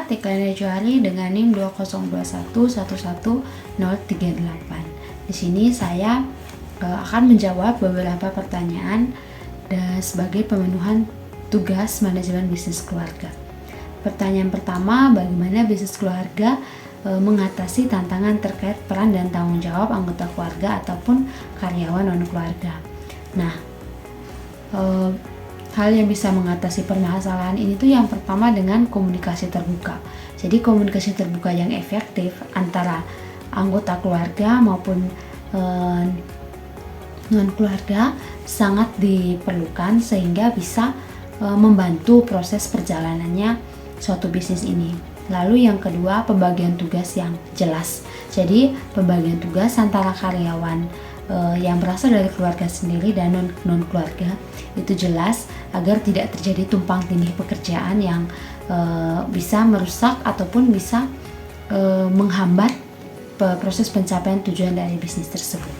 Tagline Johari dengan NIM 202111038. Di sini saya akan menjawab beberapa pertanyaan sebagai pemenuhan tugas manajemen bisnis keluarga. Pertanyaan pertama, bagaimana bisnis keluarga mengatasi tantangan terkait peran dan tanggung jawab anggota keluarga ataupun karyawan non-keluarga. Nah, hal yang bisa mengatasi permasalahan ini tuh yang pertama dengan komunikasi terbuka. Jadi komunikasi terbuka yang efektif antara anggota keluarga maupun non-keluarga sangat diperlukan sehingga bisa membantu proses perjalanannya suatu bisnis ini. Lalu yang kedua, pembagian tugas yang jelas. Jadi pembagian tugas antara karyawan yang berasal dari keluarga sendiri dan non-keluarga itu jelas agar tidak terjadi tumpang tindih pekerjaan yang bisa merusak ataupun bisa menghambat proses pencapaian tujuan dari bisnis tersebut.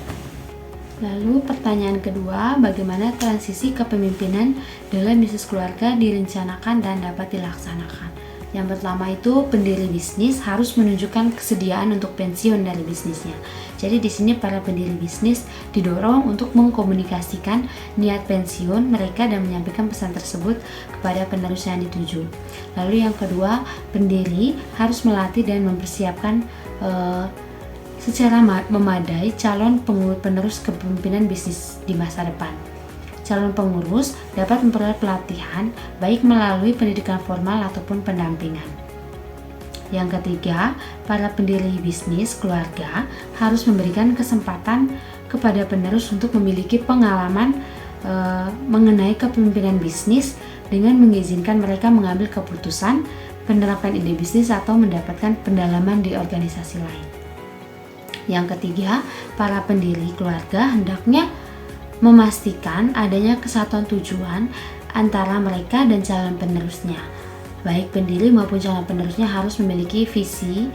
Lalu pertanyaan kedua, bagaimana transisi kepemimpinan dalam bisnis keluarga direncanakan dan dapat dilaksanakan? Yang pertama itu, pendiri bisnis harus menunjukkan kesediaan untuk pensiun dari bisnisnya. Jadi di sini para pendiri bisnis didorong untuk mengkomunikasikan niat pensiun mereka dan menyampaikan pesan tersebut kepada penerus yang dituju. Lalu yang kedua, pendiri harus melatih dan mempersiapkan secara memadai calon penerus kepemimpinan bisnis di masa depan. Calon pengurus dapat memperoleh pelatihan baik melalui pendidikan formal ataupun pendampingan. Yang ketiga, para pendiri bisnis keluarga harus memberikan kesempatan kepada penerus untuk memiliki pengalaman mengenai kepemimpinan bisnis dengan mengizinkan mereka mengambil keputusan, menerapkan ide bisnis atau mendapatkan pendalaman di organisasi lain. Yang ketiga, para pendiri keluarga hendaknya memastikan adanya kesatuan tujuan antara mereka dan calon penerusnya. Baik pendiri maupun calon penerusnya harus memiliki visi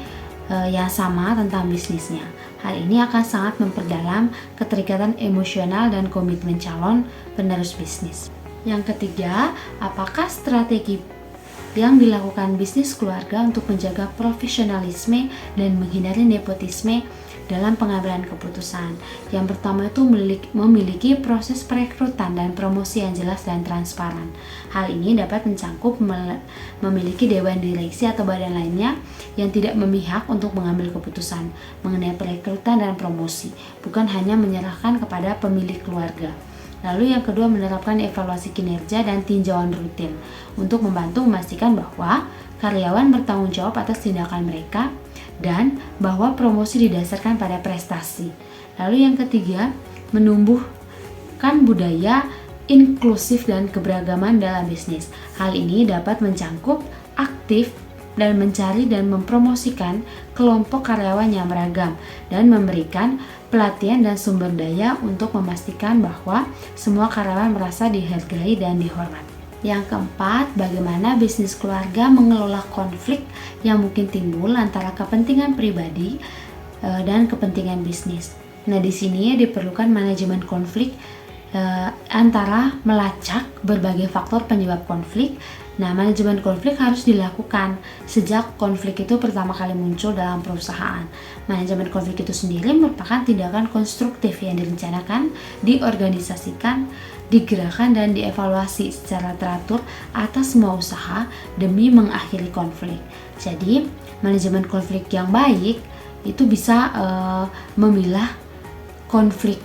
yang sama tentang bisnisnya. Hal ini akan sangat memperdalam keterikatan emosional dan komitmen calon penerus bisnis. Yang ketiga, apakah strategi yang dilakukan bisnis keluarga untuk menjaga profesionalisme dan menghindari nepotisme dalam pengambilan keputusan? Yang pertama itu memiliki proses perekrutan dan promosi yang jelas dan transparan. Hal ini dapat mencangkup memiliki dewan direksi atau badan lainnya yang tidak memihak untuk mengambil keputusan mengenai perekrutan dan promosi, bukan hanya menyerahkan kepada pemilik keluarga. Lalu yang kedua, menerapkan evaluasi kinerja dan tinjauan rutin untuk membantu memastikan bahwa karyawan bertanggung jawab atas tindakan mereka dan bahwa promosi didasarkan pada prestasi. Lalu yang ketiga, menumbuhkan budaya inklusif dan keberagaman dalam bisnis. Hal ini dapat mencangkup aktif dan mencari dan mempromosikan kelompok karyawan yang beragam dan memberikan pelatihan dan sumber daya untuk memastikan bahwa semua karyawan merasa dihargai dan dihormati. Yang keempat, bagaimana bisnis keluarga mengelola konflik yang mungkin timbul antara kepentingan pribadi dan kepentingan bisnis. Nah, di sini diperlukan manajemen konflik antara melacak berbagai faktor penyebab konflik. Nah, manajemen konflik harus dilakukan sejak konflik itu pertama kali muncul dalam perusahaan. Manajemen konflik itu sendiri merupakan tindakan konstruktif yang direncanakan, diorganisasikan, digerakkan, dan dievaluasi secara teratur atas semua usaha demi mengakhiri konflik. Jadi, manajemen konflik yang baik itu bisa memilah konflik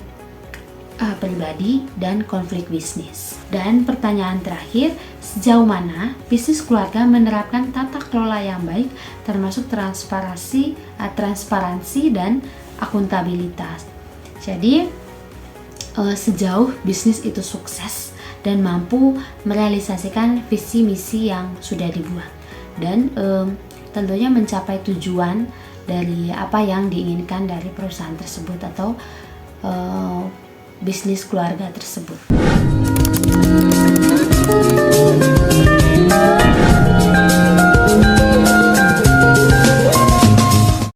pribadi dan konflik bisnis. Dan pertanyaan terakhir, sejauh mana bisnis keluarga menerapkan tata kelola yang baik termasuk transparansi dan akuntabilitas. Jadi sejauh bisnis itu sukses dan mampu merealisasikan visi misi yang sudah dibuat dan tentunya mencapai tujuan dari apa yang diinginkan dari perusahaan tersebut atau bisnis keluarga tersebut.